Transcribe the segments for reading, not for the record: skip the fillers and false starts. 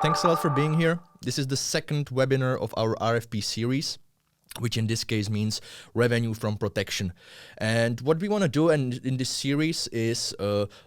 Thanks a lot for being here. This is the second webinar of our RFP series, which in this case means revenue from protection. And what we want to do in this series is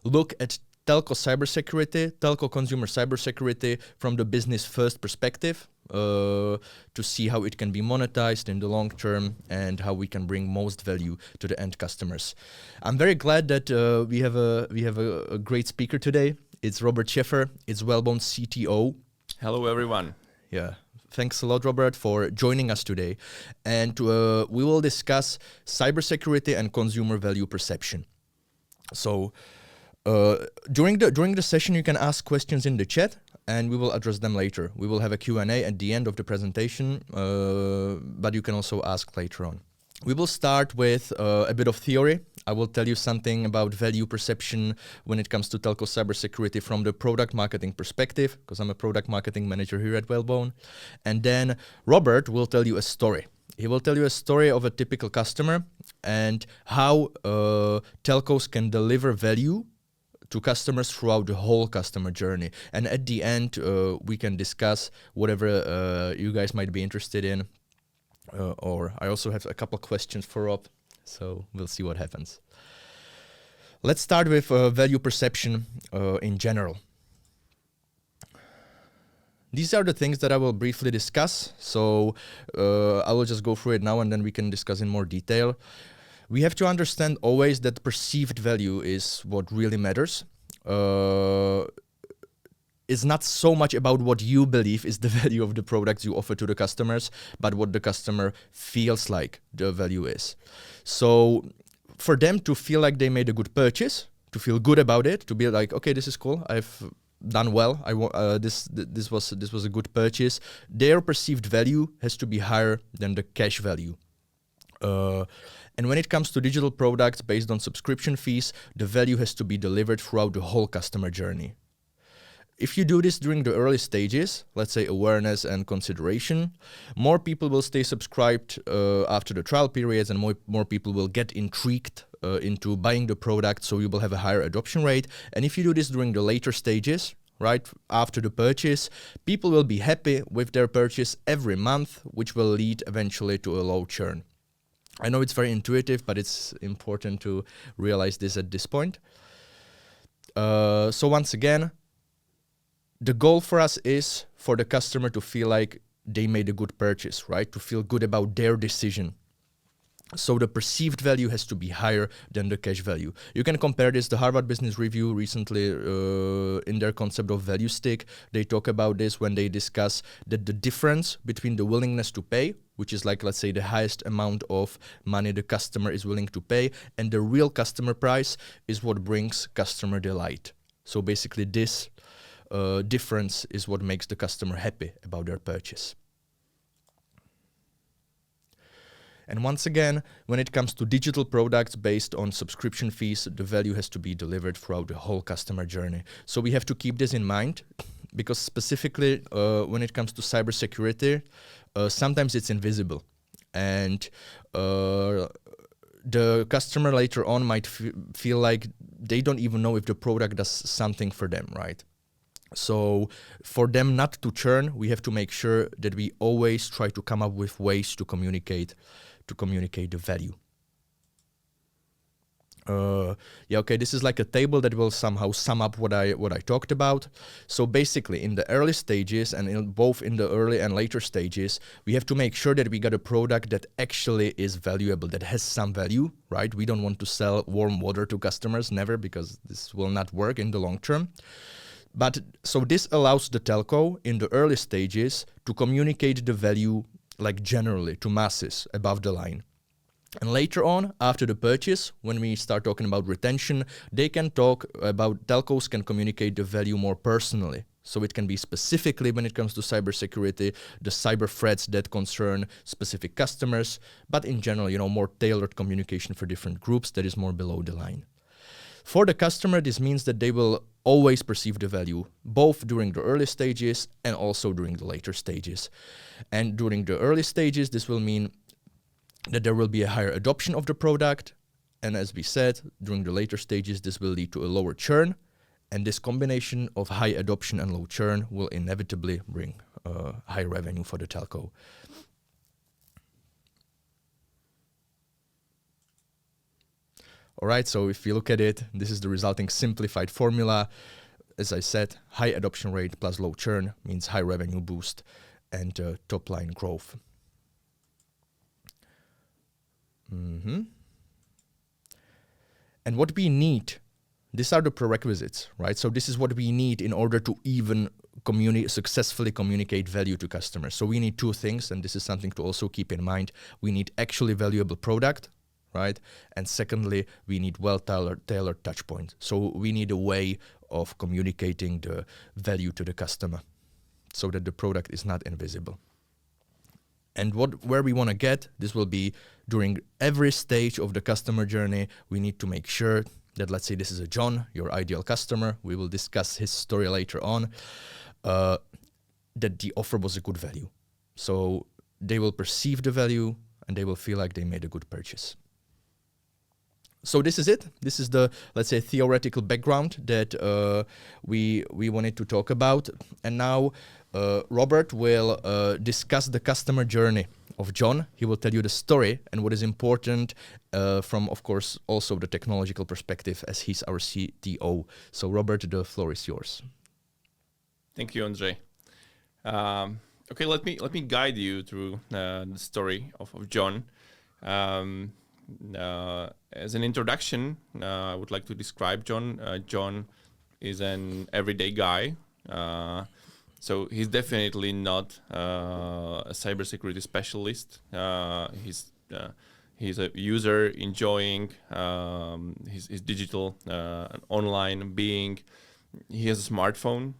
look at telco cybersecurity, telco consumer cybersecurity from the business first perspective, to see how it can be monetized in the long term and how we can bring most value to the end customers. I'm very glad that we have a great speaker today. It's Robert Sefr. It's Whalebone CTO. Hello, everyone. Yeah. Thanks a lot, Robert, for joining us today. And we will discuss cybersecurity and consumer value perception. So during the session, you can ask questions in the chat, and we will address them later. We will have a Q&A at the end of the presentation, but you can also ask later on. We will start with a bit of theory. I will tell you something about value perception when it comes to telco cybersecurity from the product marketing perspective, because I'm a product marketing manager here at Whalebone. And then Robert will tell you a story. He will tell you a story of a typical customer and how telcos can deliver value to customers throughout the whole customer journey. And at the end, we can discuss whatever you guys might be interested in. Or I also have a couple questions for Rob, so we'll see what happens. Let's start with value perception in general. These are the things that I will briefly discuss, so I will just go through it now and then we can discuss in more detail. We have to understand always that perceived value is what really matters. It's not so much about what you believe is the value of the products you offer to the customers, but what the customer feels like the value is. So for them to feel like they made a good purchase, to feel good about it, to be like, okay, this is cool, I've done well, this was a good purchase, their perceived value has to be higher than the cash value. And when it comes to digital products based on subscription fees, the value has to be delivered throughout the whole customer journey. If you do this during the early stages, let's say awareness and consideration, more people will stay subscribed after the trial periods, and more people will get intrigued into buying the product, so you will have a higher adoption rate. And if you do this during the later stages, right after the purchase, people will be happy with their purchase every month, which will lead eventually to a low churn. I know it's very intuitive, but it's important to realize this at this point. So once again, the goal for us is for the customer to feel like they made a good purchase, right? To feel good about their decision. So the perceived value has to be higher than the cash value. You can compare this to Harvard Business Review recently in their concept of value stick. They talk about this when they discuss that the difference between the willingness to pay, which is like, let's say, the highest amount of money the customer is willing to pay, and the real customer price is what brings customer delight. So basically this difference is what makes the customer happy about their purchase. And once again, when it comes to digital products based on subscription fees, the value has to be delivered throughout the whole customer journey. So we have to keep this in mind, because specifically when it comes to cybersecurity, sometimes it's invisible. And the customer later on might feel like they don't even know if the product does something for them, right? So for them not to churn, we have to make sure that we always try to come up with ways to communicate the value. This is like a table that will somehow sum up what I talked about. So basically, in the early stages, and both in the early and later stages, we have to make sure that we got a product that actually is valuable, that has some value, right? We don't want to sell warm water to customers, never, because this will not work in the long term. But so this allows the telco in the early stages to communicate the value like generally to masses above the line. And later on, after the purchase, when we start talking about retention, telcos can communicate the value more personally. So it can be specifically, when it comes to cybersecurity, the cyber threats that concern specific customers, but in general, more tailored communication for different groups that is more below the line. For the customer, this means that they will always perceive the value, both during the early stages and also during the later stages. And during the early stages, this will mean that there will be a higher adoption of the product. And as we said, during the later stages, this will lead to a lower churn. And this combination of high adoption and low churn will inevitably bring high revenue for the telco. All right, so if you look at it, this is the resulting simplified formula. As I said, high adoption rate plus low churn means high revenue boost and top line growth. And what we need, these are the prerequisites, right? So this is what we need in order to even successfully communicate value to customers. So we need two things, and this is something to also keep in mind. We need actually valuable product, right? And secondly, we need tailored touch points. So we need a way of communicating the value to the customer so that the product is not invisible. And where we want to get, this will be during every stage of the customer journey. We need to make sure that, let's say this is a John, your ideal customer. We will discuss his story later on, that the offer was a good value. So they will perceive the value and they will feel like they made a good purchase. So this is it. This is the, let's say, theoretical background that we wanted to talk about. And now Robert will discuss the customer journey of John. He will tell you the story and what is important from, of course, also the technological perspective, as he's our CTO. So Robert, the floor is yours. Thank you, Andrzej. Okay, let me guide you through the story of John. As an introduction, I would like to describe John. John is an everyday guy. So he's definitely not a cybersecurity specialist. He's a user enjoying his digital online being. He has a smartphone.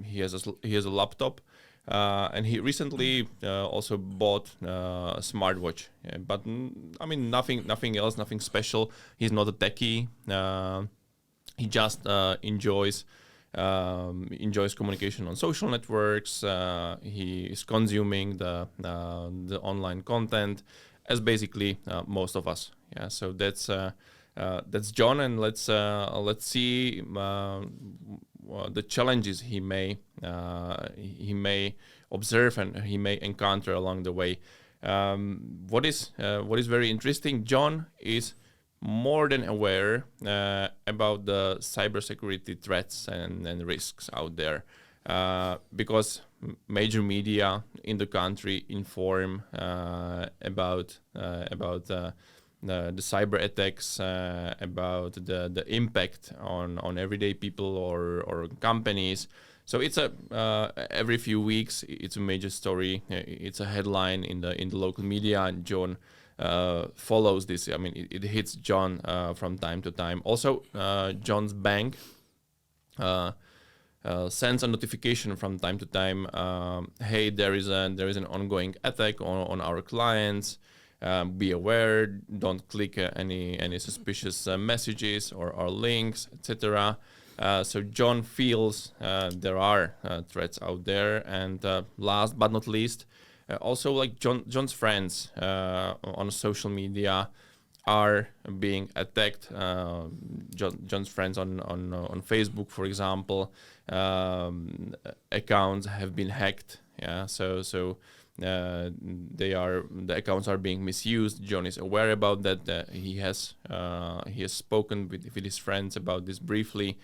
He has a laptop. And he recently also bought a smartwatch, but I mean nothing else, nothing special. He's not a techie. He just enjoys communication on social networks. He is consuming the online content, as basically most of us. Yeah, so that's John, and let's see the challenges he may observe and he may encounter along the way. What is very interesting, John is more than aware about the cybersecurity threats and risks out there, because major media in the country inform about the cyber attacks, about the impact on everyday people or companies. So it's every few weeks it's a major story. It's a headline in the local media, and John follows this. I mean, it hits John from time to time. Also, John's bank sends a notification from time to time. Hey, there is an ongoing attack on our clients. Be aware. Don't click any suspicious messages or links, etc. So John feels there are threats out there, and last but not least, also like John's friends on social media are being attacked. John's friends on Facebook, for example, accounts have been hacked. Yeah, so the accounts are being misused. John is aware about that. He has spoken with his friends about this briefly,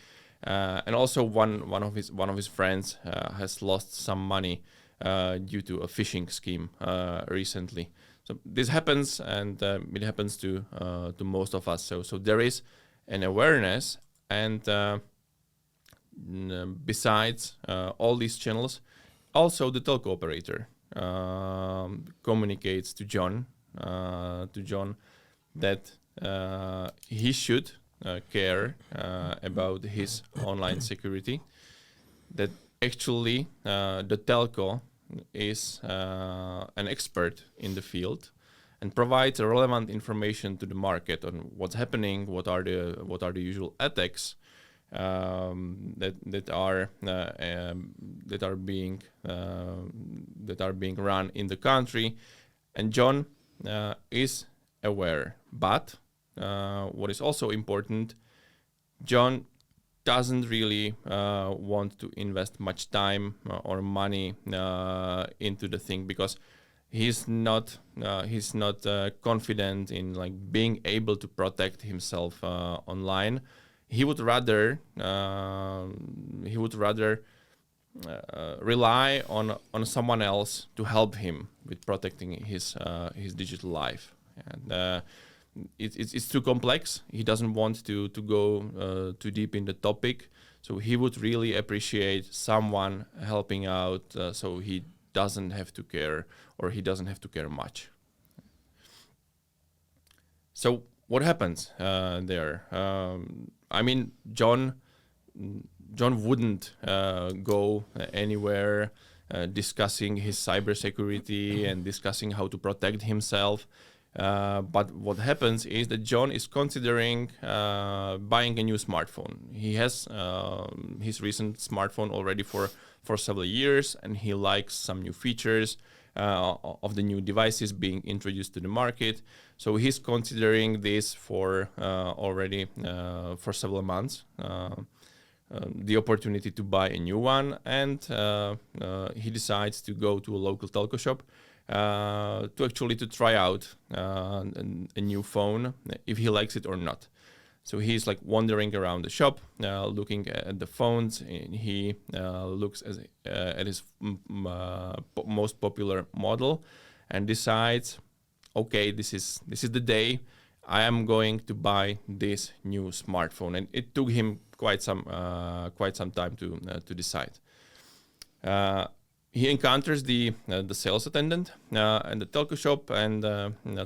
and also one of his friends has lost some money due to a phishing scheme recently. So this happens, and it happens to most of us. So there is an awareness, and besides all these channels, also the telco operator communicates to John that he should care about his online security. That actually the telco is an expert in the field and provides relevant information to the market on what's happening, what are the usual attacks that are being run in the country, and John is aware. But what is also important, John doesn't really want to invest much time or money into the thing, because he's not confident in like being able to protect himself online. He would rather rely on someone else to help him with protecting his digital life. And it's too complex. He doesn't want to go too deep in the topic, so he would really appreciate someone helping out, so he doesn't have to care, or he doesn't have to care much. So what happens there? I mean, John wouldn't go anywhere discussing his cybersecurity and discussing how to protect himself. But what happens is that John is considering buying a new smartphone. He has his recent smartphone already for several years, and he likes some new features of the new devices being introduced to the market. So he's considering this for already for several months. The opportunity to buy a new one, and he decides to go to a local telco shop to try out a new phone, if he likes it or not. So he's like wandering around the shop, looking at the phones. And he looks at his most popular model, and decides, okay, this is the day I am going to buy this new smartphone. And it took him quite some time to decide. He encounters the sales attendant in the telco shop, and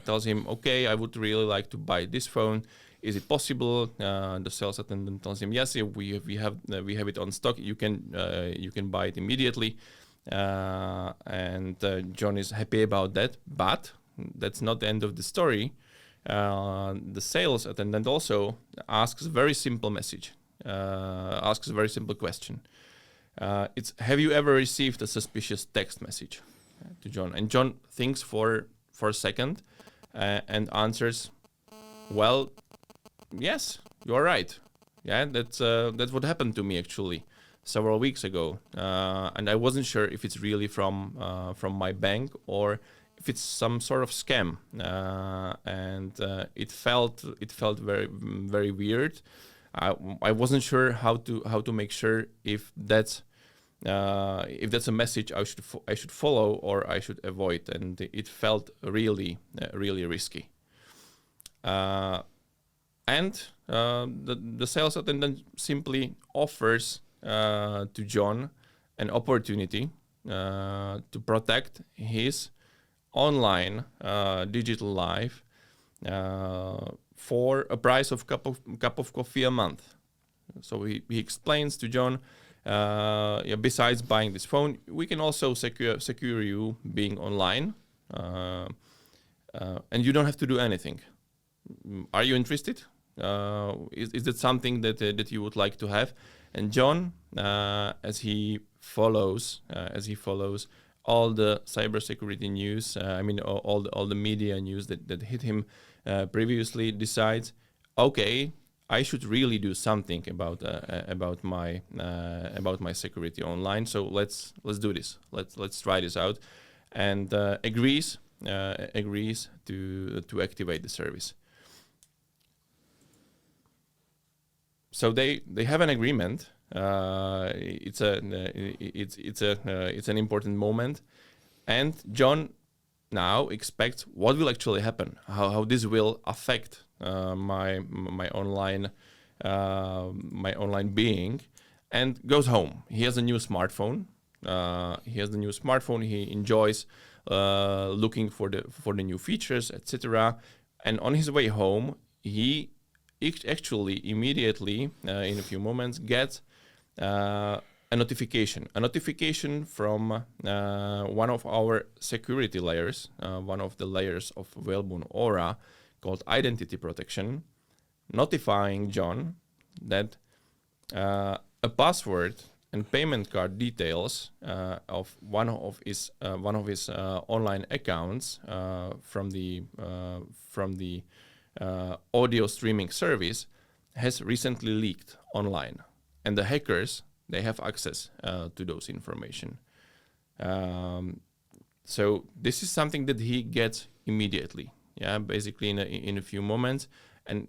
tells him, okay, I would really like to buy this phone. Is it possible? The sales attendant tells him, yes, we have it on stock. You can buy it immediately. And John is happy about that, but that's not the end of the story. The sales attendant also asks a very simple message, asks a very simple question. It's, have you ever received a suspicious text message? To John. And John thinks for a second and answers, well, yes, you are right. Yeah, that's what happened to me actually several weeks ago. And I wasn't sure if it's really from my bank or if it's some sort of scam. And it felt very, very weird. I wasn't sure how to make sure if that's a message I should follow or I should avoid, and it felt really really risky. And the sales attendant simply offers to John an opportunity to protect his online digital life for a price of cup of coffee a month. So he explains to John, besides buying this phone, we can also secure you being online, and you don't have to do anything. Are you interested? Is it something that you would like to have? And John, as he follows all the cybersecurity news, all the media news that hit him previously, decides, okay, I should really do something about my security online. So let's do this. Let's try this out, and agrees to activate the service. So they have an agreement. It's an important moment, and John now expects what will actually happen, how this will affect my online being, and goes home. He has a new smartphone. He enjoys looking for the new features, etc. And on his way home, he actually immediately in a few moments gets a notification from one of our security layers, one of the layers of Whalebone Aura, called Identity Protection, notifying John that a password and payment card details of one of his online accounts from the audio streaming service has recently leaked online. and the hackers, they have access to those information. So this is something that he gets immediately, basically in a few moments, and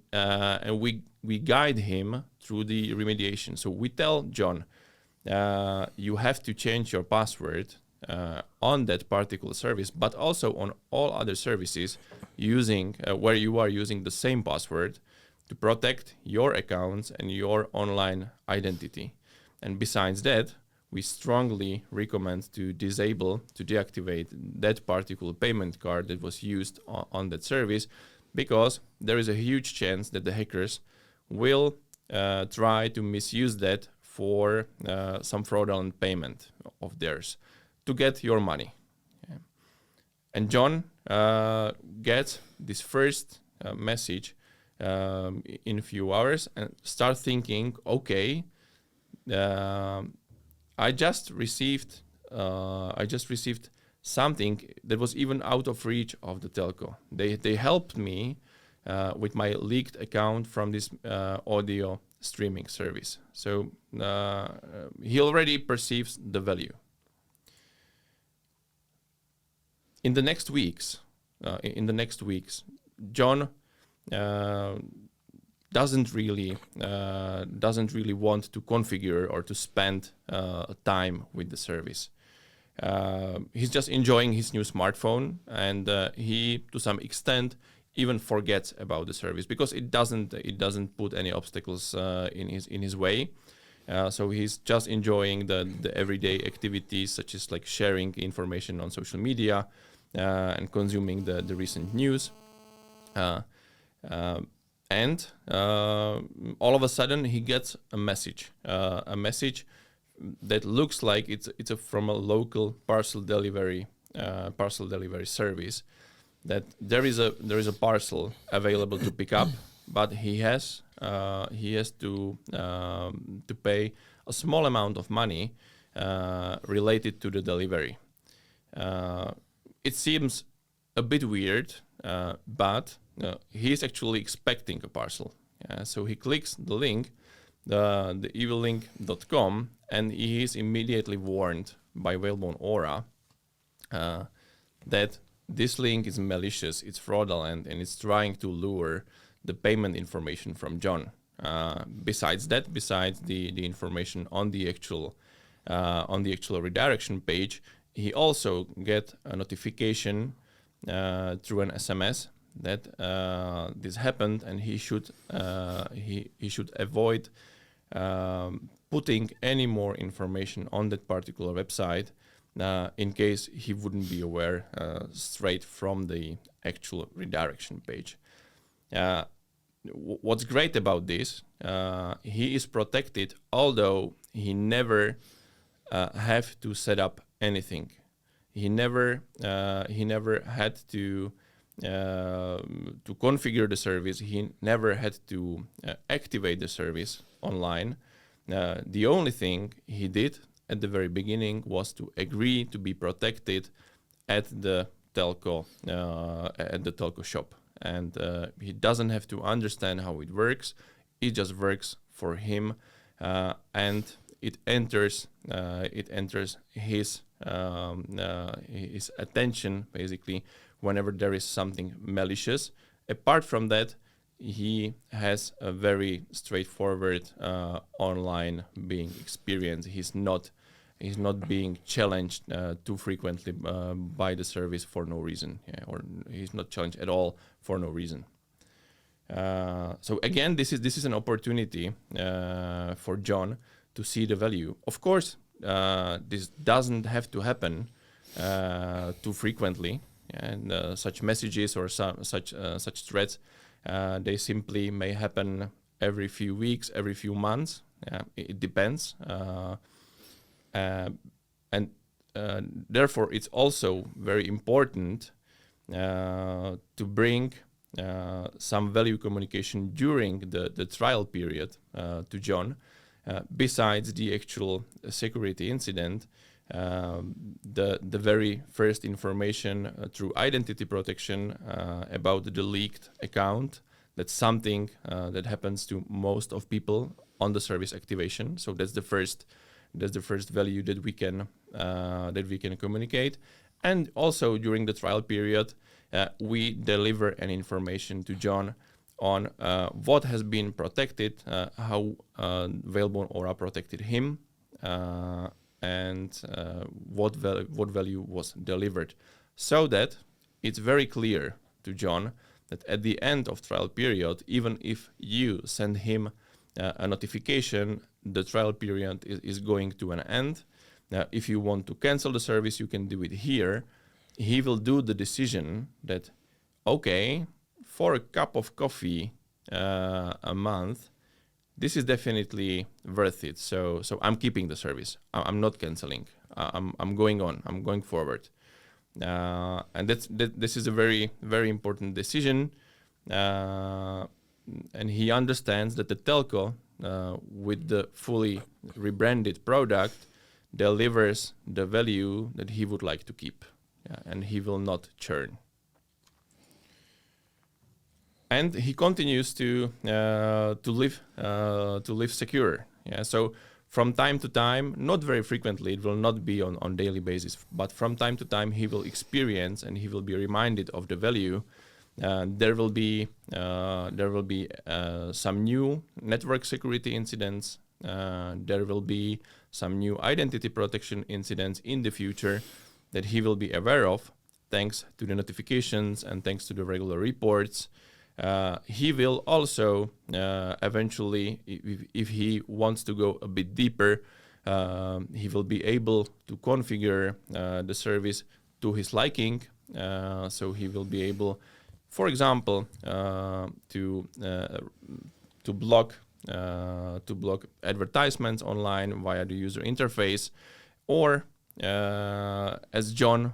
we guide him through the remediation. So we tell John, you have to change your password on that particular service, but also on all other services using where you are using the same password to protect your accounts and your online identity. And besides that, we strongly recommend to deactivate that particular payment card that was used on that service, because there is a huge chance that the hackers will try to misuse that for some fraudulent payment of theirs to get your money. Yeah. And John gets this first message in a few hours and start thinking, okay, I just received something that was even out of reach of the telco. They helped me with my leaked account from this audio streaming service. So he already perceives the value. In the next weeks, John doesn't really want to configure or to spend time with the service. He's just enjoying his new smartphone, and he, to some extent, even forgets about the service because it doesn't put any obstacles in his way. So he's just enjoying the everyday activities, such as like sharing information on social media and consuming the recent news. And all of a sudden he gets a message that looks like it's from a local parcel delivery service, that there is a parcel available to pick up, but he has to pay a small amount of money related to the delivery. It seems a bit weird, but he's actually expecting a parcel. So he clicks the link, the evillink.com, and he is immediately warned by Whalebone Aura that this link is malicious, it's fraudulent, and it's trying to lure the payment information from John. Besides the information on the actual redirection page, he also get a notification through an SMS that this happened, and he should avoid putting any more information on that particular website in case he wouldn't be aware straight from the actual redirection page. What's great about this, he is protected, although he never have to set up anything. He never had to configure the service. He never had to activate the service online. The only thing he did at the very beginning was to agree to be protected at the telco shop, and he doesn't have to understand how it works. It just works for him, and it enters his attention basically whenever there is something malicious. Apart from that, he has a very straightforward online being experience. He's not being challenged too frequently by the service for no reason, or he's not challenged at all for no reason. So again, this is an opportunity for John to see the value. Of course, this doesn't have to happen too frequently, and such messages or such threats, they simply may happen every few weeks, every few months. It depends, and therefore it's also very important to bring some value communication during the trial period to John. Besides the actual security incident, the very first information through identity protection about the leaked account. That's something that happens to most of people on the service activation. So that's the first value that we can communicate. And also during the trial period, we deliver an information to John on what has been protected, how Whalebone Aura protected him, and what value was delivered, so that it's very clear to John that at the end of trial period, even if you send him a notification, the trial period is going to an end. If you want to cancel the service, you can do it here. He will do the decision that, okay, for a cup of coffee a month, this is definitely worth it. So I'm keeping the service. I'm not canceling. I'm going on. I'm going forward. And this is a very, very important decision. And he understands that the telco, with the fully rebranded product, delivers the value that he would like to keep, and he will not churn. And he continues to live secure. Yeah. So from time to time, not very frequently, it will not be on daily basis, but from time to time he will experience and he will be reminded of the value. There will be some new network security incidents. There will be some new identity protection incidents in the future that he will be aware of, thanks to the notifications and thanks to the regular reports. He will also eventually, if he wants to go a bit deeper, he will be able to configure the service to his liking. So he will be able, for example, to block advertisements online via the user interface, or as John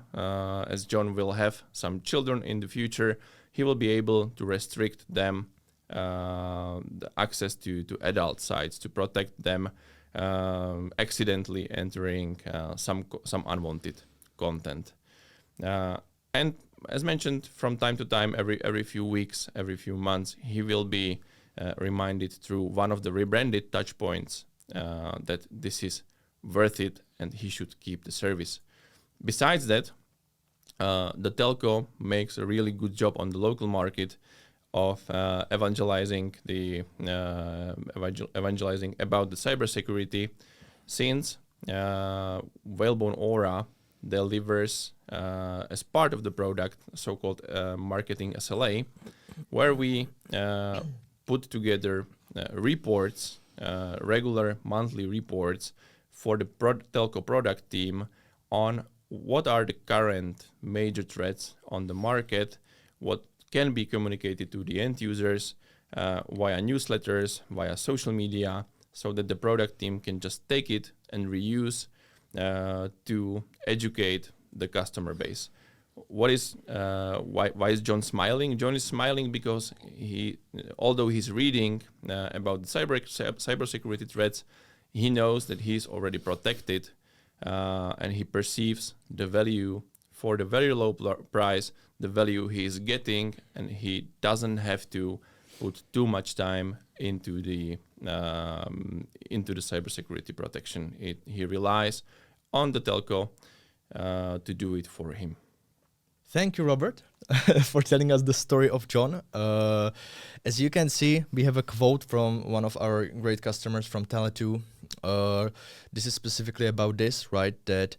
will have some children in the future, he will be able to restrict them the access to adult sites to protect them accidentally entering some unwanted content. And as mentioned, from time to time, every few weeks, every few months, he will be reminded through one of the rebranded touch points that this is worth it and he should keep the service. Besides that, the telco makes a really good job on the local market of evangelizing about the cybersecurity, since Whalebone Aura delivers as part of the product so-called marketing SLA, where we put together reports, regular monthly reports for the telco product team on what are the current major threats on the market, what can be communicated to the end users via newsletters, via social media, so that the product team can just take it and reuse to educate the customer base. Why is John smiling? John is smiling because although he's reading about the cybersecurity threats, he knows that he's already protected, and he perceives the value for the very low price, the value he is getting, and he doesn't have to put too much time into the cybersecurity protection. He relies on the telco to do it for him. Thank you, Robert, for telling us the story of John. As you can see, we have a quote from one of our great customers from Tele2. This is specifically about this, right? That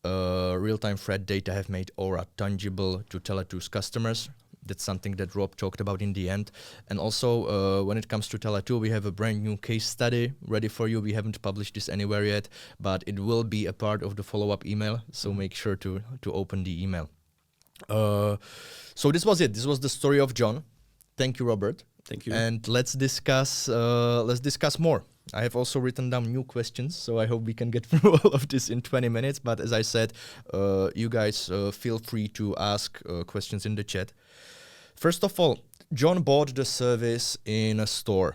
real-time threat data have made Aura tangible to Tele2's customers. That's something that Rob talked about in the end. And also, when it comes to Tele2, we have a brand new case study ready for you. We haven't published this anywhere yet, but it will be a part of the follow-up email. So make sure to open the email. So this was it. This was the story of John. Thank you, Robert. Thank you. And let's discuss more. I have also written down new questions, so I hope we can get through all of this in 20 minutes. But as I said, you guys feel free to ask questions in the chat. First of all, John bought the service in a store.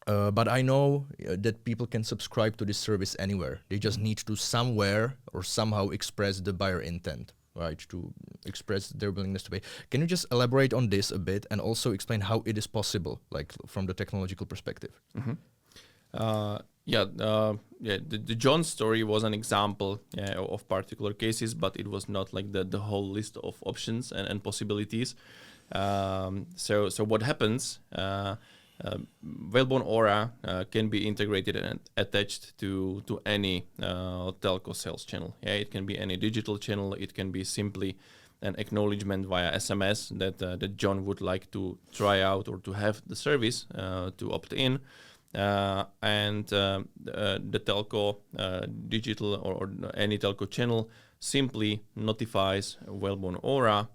But I know that people can subscribe to this service anywhere. They just need to somewhere or somehow express the buyer intent, right, to express their willingness to pay. Can you just elaborate on this a bit and also explain how it is possible, like from the technological perspective? Mm-hmm. The John story was an example of particular cases, but it was not like the whole list of options and possibilities. So what happens? Whalebone Aura can be integrated and attached to any telco sales channel. Yeah, it can be any digital channel. It can be simply an acknowledgement via SMS that John would like to try out or to have the service to opt in. And the telco digital or any telco channel simply notifies Whalebone Aura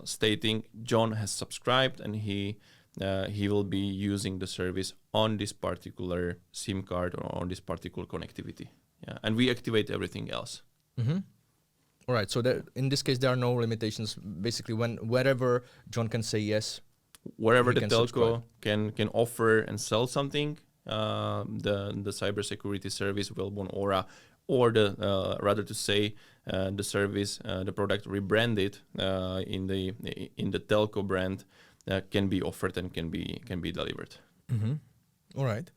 stating John has subscribed and he will be using the service on this particular SIM card or on this particular connectivity. Yeah, and we activate everything else. Mm-hmm. All right. So in this case, there are no limitations. Basically, wherever John can say yes, wherever the telco can offer and sell something, the cybersecurity service Whalebone Aura, or the rather to say the service, the product rebranded in the telco brand, can be offered and can be delivered. Mm-hmm. All right.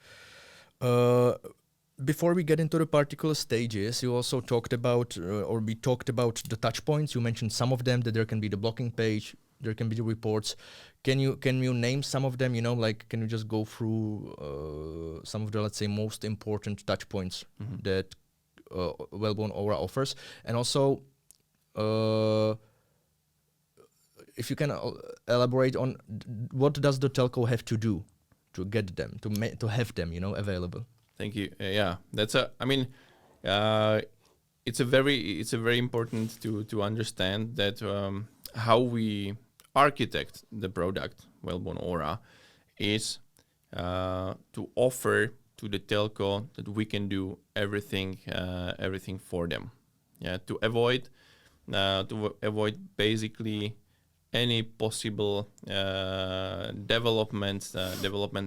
Before we get into the particular stages, you also talked about, or we talked about the touch points. You mentioned some of them, that there can be the blocking page, there can be the reports. Can you name some of them? Like, can you just go through some of the, let's say, most important touch points that Whalebone Aura offers? And also, if you can elaborate on what does the telco have to do to get them, to have them, available? Thank you. That's it's a very important to understand that how we architect the product Whalebone Aura is to offer to the telco that we can do everything for them. Yeah, to avoid basically any possible development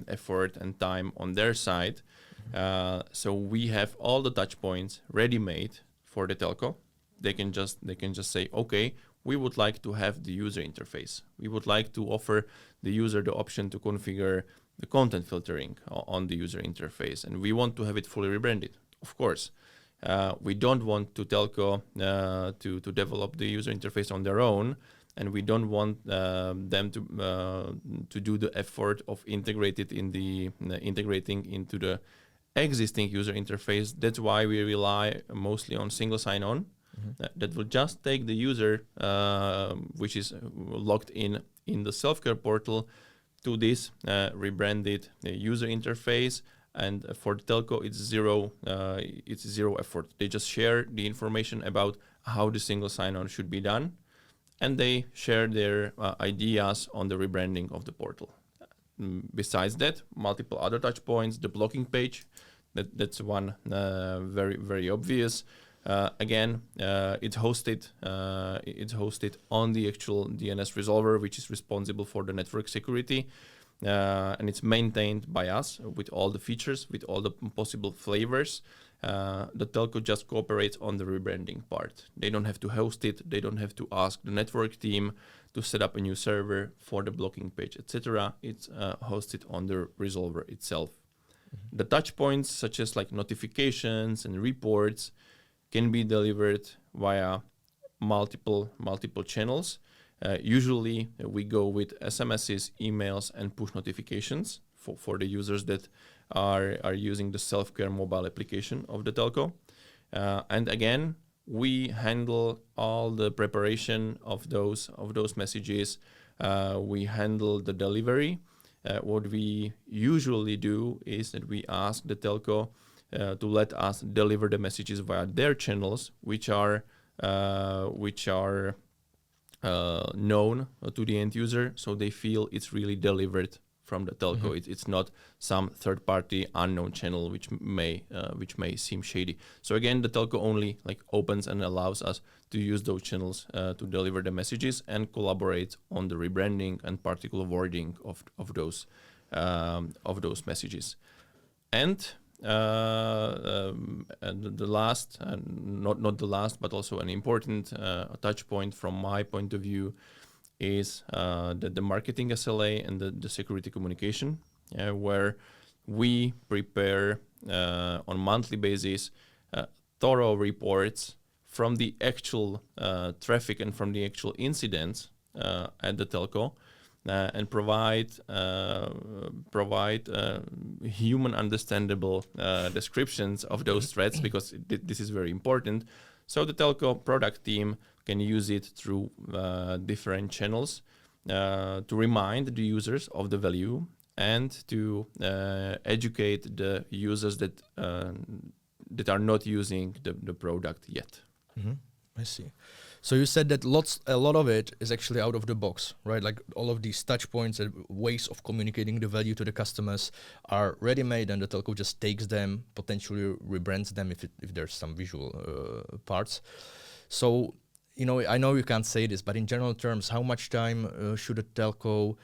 effort and time on their side. So we have all the touch points ready-made for the telco. They can just say, okay, we would like to have the user interface. We would like to offer the user the option to configure the content filtering on the user interface, and we want to have it fully rebranded. Of course, we don't want to telco to develop the user interface on their own, and we don't want them to do the effort of integrating into the existing user interface. That's why we rely mostly on single sign-on. That will just take the user, which is logged in the self-care portal, to this rebranded user interface. And for the telco, it's zero effort. They just share the information about how the single sign-on should be done, and they share their ideas on the rebranding of the portal. Besides that, multiple other touch points. The blocking page, that's one very, very obvious. Again, it's hosted on the actual DNS resolver, which is responsible for the network security, and it's maintained by us with all the features, with all the possible flavors. The telco just cooperates on the rebranding part. They don't have to host it. They don't have to ask the network team to set up a new server for the blocking page, etc. It's hosted on the resolver itself. The touch points, such as like notifications and reports, can be delivered via multiple channels. Usually we go with SMSs, emails, and push notifications for the users that are using the self-care mobile application of the telco. And again, we handle all the preparation of those messages. We handle the delivery. What we usually do is that we ask the telco to let us deliver the messages via their channels, which are known to the end user, so they feel it's really delivered from the telco. It's not some third-party unknown channel which may seem shady. So again, the telco only opens and allows us to use those channels to deliver the messages and collaborate on the rebranding and particular wording of those messages. And the last, not the last, but also an important touch point from my point of view is the marketing SLA and the security communication, where we prepare on monthly basis thorough reports from the actual traffic and from the actual incidents at the telco, and provide human understandable descriptions of those threats, because this is very important. So the telco product team can use it through different channels to remind the users of the value and to educate the users that are not using the product yet. Mm-hmm. I see. So you said that a lot of it is actually out of the box, right? Like all of these touch points and ways of communicating the value to the customers are ready-made, and the telco just takes them, potentially rebrands them if there's some visual parts. So, I know you can't say this, but in general terms, how much time should a telco,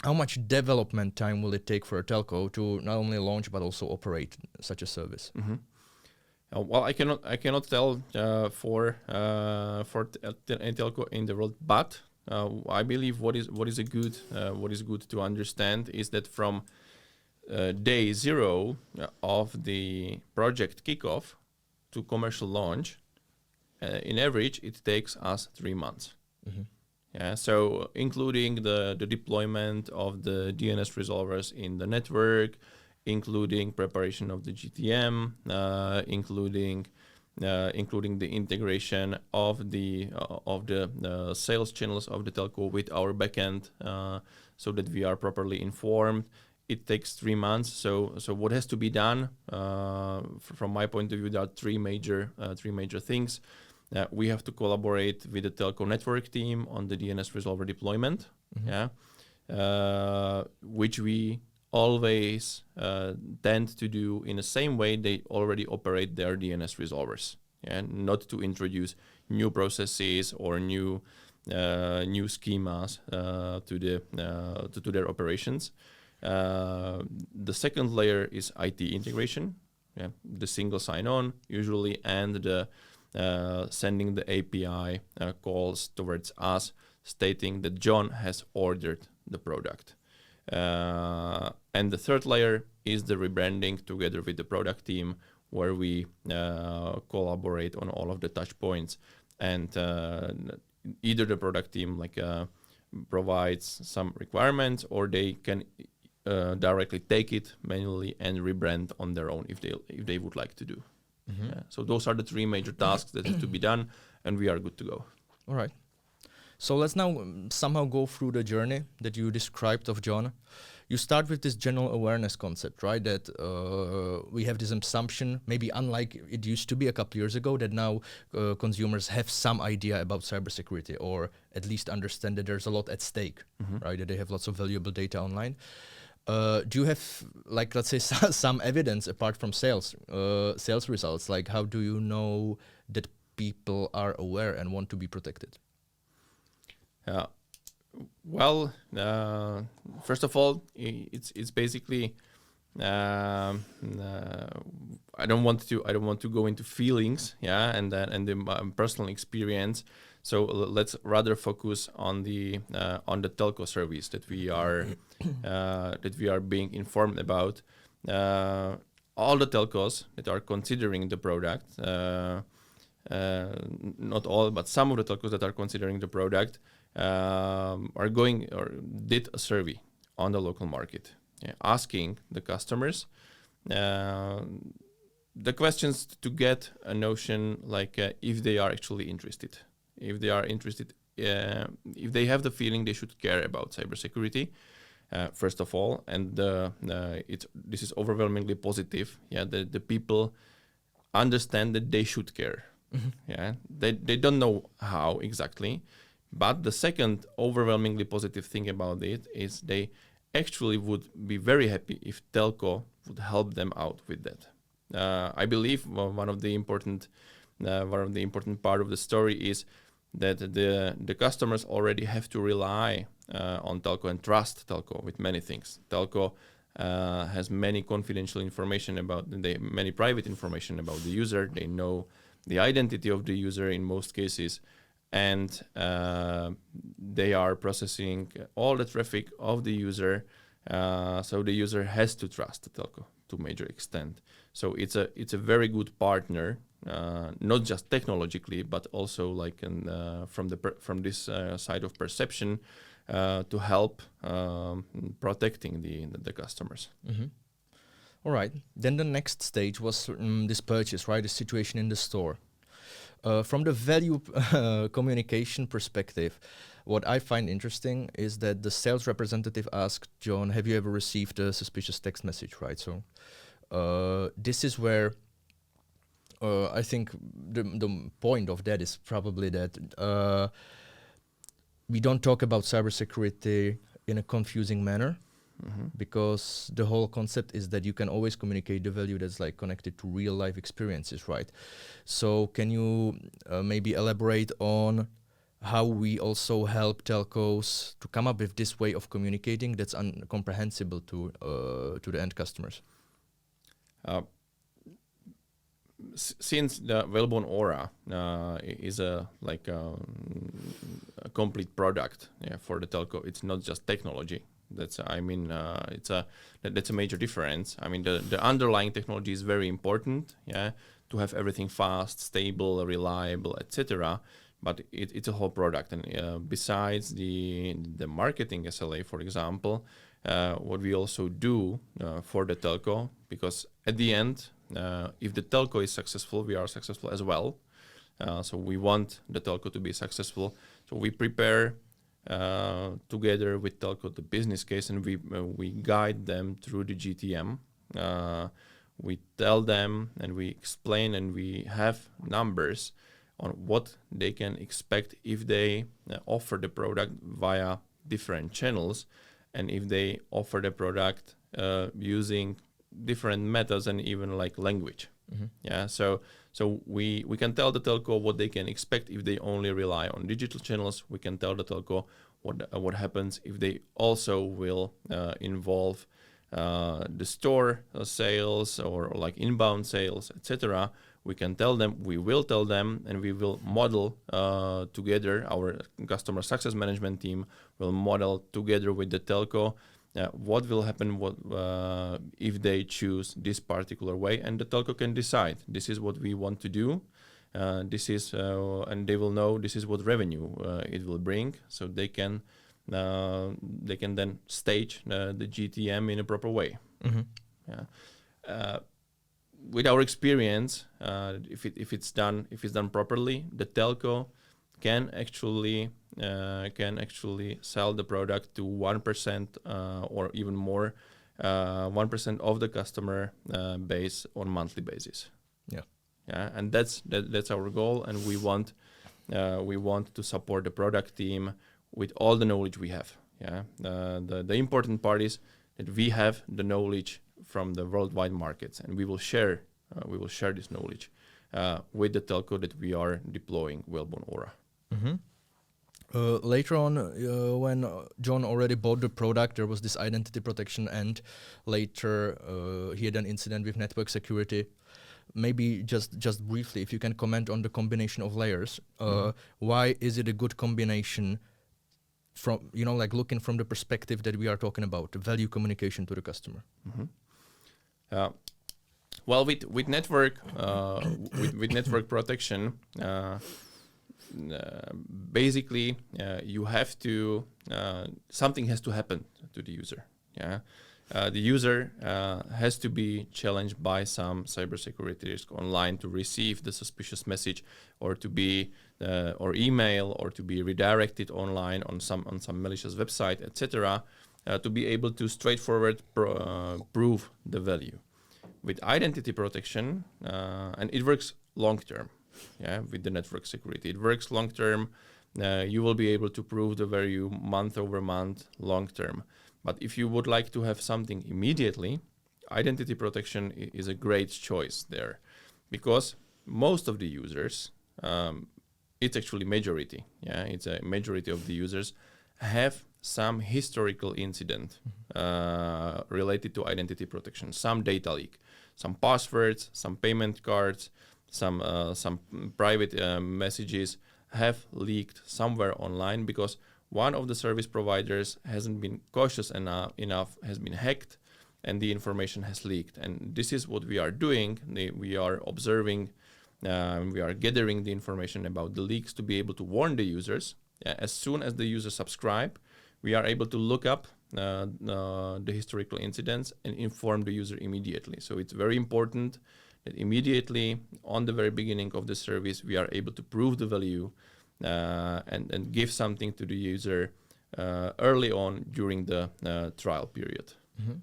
how much development time will it take for a telco to not only launch but also operate such a service? Mm-hmm. Well, I cannot tell for any telco in the world, but I believe what is good to understand is that from day zero of the project kickoff to commercial launch, in average it takes us 3 months. Mm-hmm. Yeah, so including the deployment of the DNS resolvers in the network, including preparation of the GTM, including the integration of the sales channels of the telco with our backend, so that we are properly informed. It takes 3 months. So what has to be done? From my point of view, there are three major things. We have to collaborate with the telco network team on the DNS resolver deployment. Mm-hmm. Which we always tend to do in the same way they already operate their DNS resolvers, not to introduce new processes or new schemas to their operations. The second layer is IT integration, the single sign-on usually, and the sending the API calls towards us stating that John has ordered the product. And the third layer is the rebranding together with the product team, where we collaborate on all of the touch points, and either the product team provides some requirements, or they can directly take it manually and rebrand on their own if they would like to do. Mm-hmm. So those are the three major tasks that have to be done, and we are good to go. All right. So let's now somehow go through the journey that you described of John. You start with this general awareness concept, right? That we have this assumption, maybe unlike it used to be a couple years ago, that now consumers have some idea about cybersecurity, or at least understand that there's a lot at stake, mm-hmm. right? That they have lots of valuable data online. Do you have, let's say, some evidence apart from sales results? Like, how do you know that people are aware and want to be protected? Well, first of all, it's basically I don't want to go into feelings, and the personal experience. So let's rather focus on the telco service that we are being informed about. All the telcos that are considering the product, not all, but some of the telcos that are considering the product, are going or did a survey on the local market, asking the customers the questions to get a notion if they are actually interested, if they have the feeling they should care about cybersecurity, first of all, and this is overwhelmingly positive. The people understand that they should care. Mm-hmm. They don't know how exactly. But the second overwhelmingly positive thing about it is they actually would be very happy if telco would help them out with that. I believe one of the important part of the story is that the customers already have to rely on telco and trust telco with many things. Telco has many confidential information many private information about the user. They know the identity of the user in most cases. And they are processing all the traffic of the user So the user has to trust the telco to a major extent. So it's a very good partner, not just technologically, but also like from this side of perception, to help protecting the customers. Mm-hmm. All right. Then the next stage was this purchase, right? The situation in the store. From the value communication perspective, what I find interesting is that the sales representative asked John, "Have you ever received a suspicious text message?" Right. So this is where I think the point of that is probably that we don't talk about cybersecurity in a confusing manner. Mm-hmm. Because the whole concept is that you can always communicate the value that's like connected to real life experiences, right? So can you maybe elaborate on how we also help telcos to come up with this way of communicating that's incomprehensible to the end customers? Since the Whalebone Aura is a complete product for the telco, it's not just technology. That's a major difference. I mean, the underlying technology is very important, to have everything fast, stable, reliable, etc. But it's a whole product, and besides the marketing SLA, for example, what we also do for the telco, because at the end, if the telco is successful, we are successful as well. So we want the telco to be successful. So we prepare together with telco the business case, and we guide them through the GTM. We tell them and we explain, and we have numbers on what they can expect if they offer the product via different channels, and if they offer the product using different methods and even like language. Mm-hmm. So we can tell the telco what they can expect if they only rely on digital channels. We can tell the telco what happens if they also will involve the store sales or like inbound sales, etc. We can tell them, we will tell them, and we will model together. Our customer success management team will model together with the telco what will happen if they choose this particular way, and the telco can decide this is what we want to do. This is and they will know this is what revenue it will bring, so they can then stage the GTM in a proper way. Mm-hmm. With our experience, if it's done properly, the telco can actually sell the product to 1% or even more, 1% of the customer base on monthly basis. And that's our goal, and we want to support the product team with all the knowledge we have. The important part is that we have the knowledge from the worldwide markets, and we will share this knowledge with the telco that we are deploying Whalebone Aura. Mm-hmm. Later on, when John already bought the product, there was this identity protection, and later he had an incident with network security. Maybe just briefly, if you can comment on the combination of layers. Why is it a good combination from, looking from the perspective that we are talking about, the value communication to the customer? Mm-hmm. Well, with network with network protection, basically you have to something has to happen to the user. The user has to be challenged by some cybersecurity risk online to receive the suspicious message, or to be or email, or to be redirected online on some malicious website, etc. To be able to straightforward prove the value. With identity protection, and it works long term. With the network security, it works long term. You will be able to prove the value month over month, long term. But if you would like to have something immediately, identity protection is a great choice there, because most of the users, it's actually majority. It's a majority of the users have some historical incident related to identity protection, some data leak, some passwords, some payment cards, some private messages have leaked somewhere online, because one of the service providers hasn't been cautious enough, has been hacked, and the information has leaked. And this is what we are doing. We are observing, we are gathering the information about the leaks to be able to warn the users. As soon as the users subscribe, we are able to look up the historical incidents and inform the user immediately. So it's very important that immediately on the very beginning of the service, we are able to prove the value and give something to the user early on during the trial period. Mm-hmm.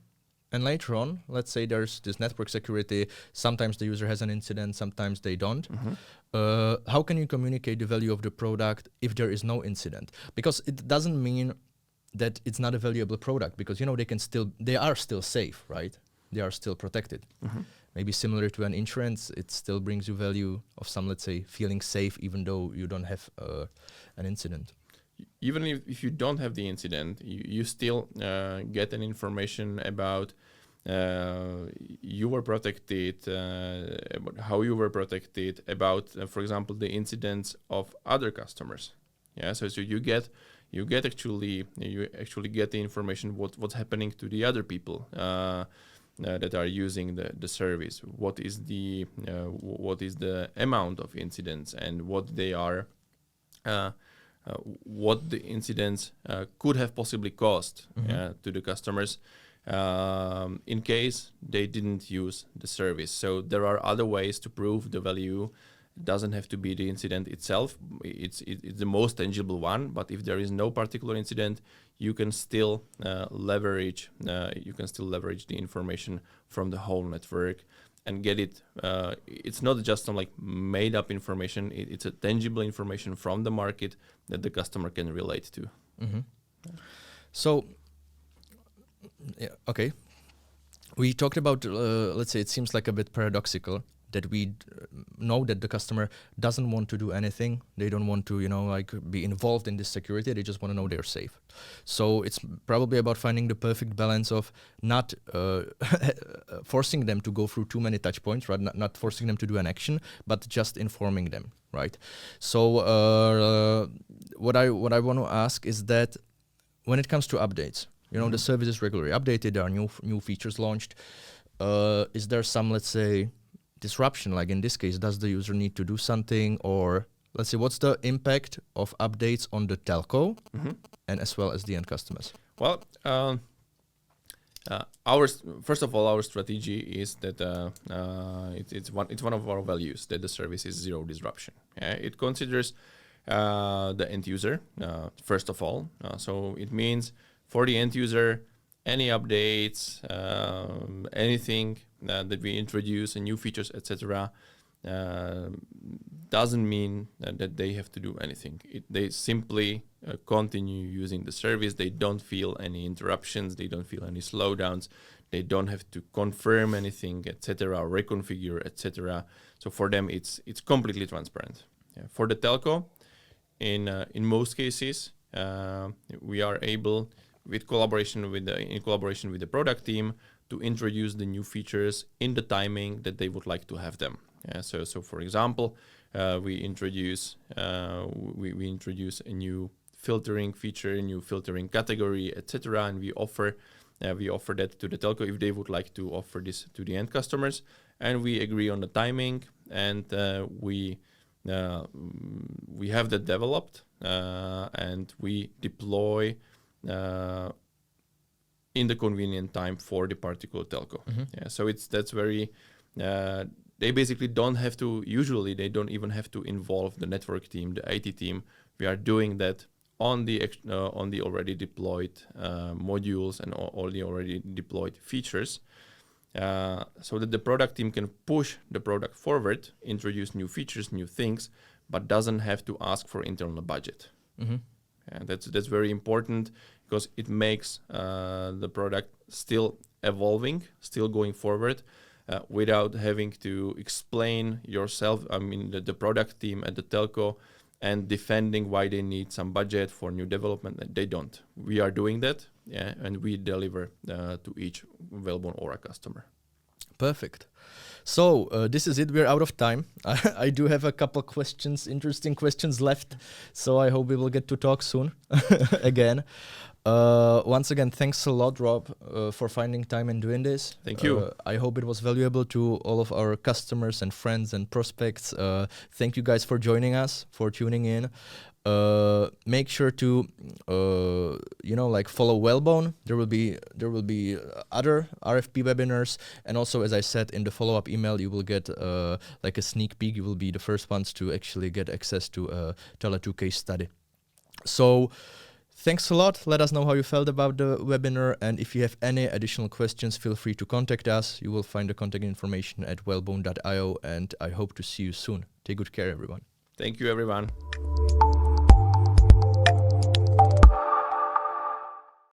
And later on, let's say there's this network security, sometimes the user has an incident, sometimes they don't. Mm-hmm. How can you communicate the value of the product if there is no incident? Because it doesn't mean that it's not a valuable product, because they are still safe, right? They are still protected. Mm-hmm. Maybe similar to an insurance, it still brings you value of some, let's say, feeling safe even though you don't have an incident. Even if you don't have the incident, you still get an information about you were protected, about how you were protected, about, for example, the incidents of other customers. Yeah, so you actually get the information what's happening to the other people that are using the service. What is the amount of incidents and what they are. What the incidents could have possibly caused to the customers in case they didn't use the service. So there are other ways to prove the value. It doesn't have to be the incident itself. It's the most tangible one. But if there is no particular incident, you can still leverage. You can still leverage the information from the whole network and get it. It's not just some like made up information. It's a tangible information from the market that the customer can relate to. Mm-hmm. So, okay. We talked about, let's say it seems like a bit paradoxical that we know that the customer doesn't want to do anything. They don't want to, be involved in this security. They just want to know they're safe. So it's probably about finding the perfect balance of not forcing them to go through too many touch points, right? Not forcing them to do an action, but just informing them, right? So what I want to ask is that when it comes to updates, the service is regularly updated. There are new features launched. Is there some, let's say, disruption? Like in this case, does the user need to do something, or let's say, what's the impact of updates on the telco and as well as the end customers? Well, first of all, our strategy is that it's one of our values that the service is zero disruption. It considers the end user first of all. So it means for the end user, any updates, anything that we introduce, and new features, etc., doesn't mean that they have to do anything. They simply continue using the service. They don't feel any interruptions. They don't feel any slowdowns. They don't have to confirm anything, etc., reconfigure, etc. So for them, it's completely transparent. For the telco, in most cases, we are able, in collaboration with the product team, to introduce the new features in the timing that they would like to have them. So for example, we introduce a new filtering feature, a new filtering category, etc., and we offer that to the telco if they would like to offer this to the end customers, and we agree on the timing, and we have that developed, and we deploy in the convenient time for the particular telco. So that's very. They basically don't have to. Usually, they don't even have to involve the network team, the IT team. We are doing that on the already deployed modules and all the already deployed features, so that the product team can push the product forward, introduce new features, new things, but doesn't have to ask for internal budget. And that's very important, because it makes the product still evolving, still going forward, without having to explain yourself. I mean, the product team at the telco and defending why they need some budget for new development. They don't. We are doing that, and we deliver to each Whalebone Aura customer. Perfect. So this is it. We're out of time. I do have a couple questions, interesting questions left. So I hope we will get to talk soon again. Once again, thanks a lot, Rob, for finding time and doing this. Thank you. I hope it was valuable to all of our customers and friends and prospects. Thank you guys for joining us, for tuning in. Make sure to follow Whalebone. There will be other RFP webinars, and also, as I said in the follow-up email, you will get like a sneak peek. You will be the first ones to actually get access to a Tele2 case study. So thanks a lot. Let us know how you felt about the webinar, and if you have any additional questions, feel free to contact us. You will find the contact information at whalebone.io, and I hope to see you soon. Take good care, everyone. Thank you, everyone.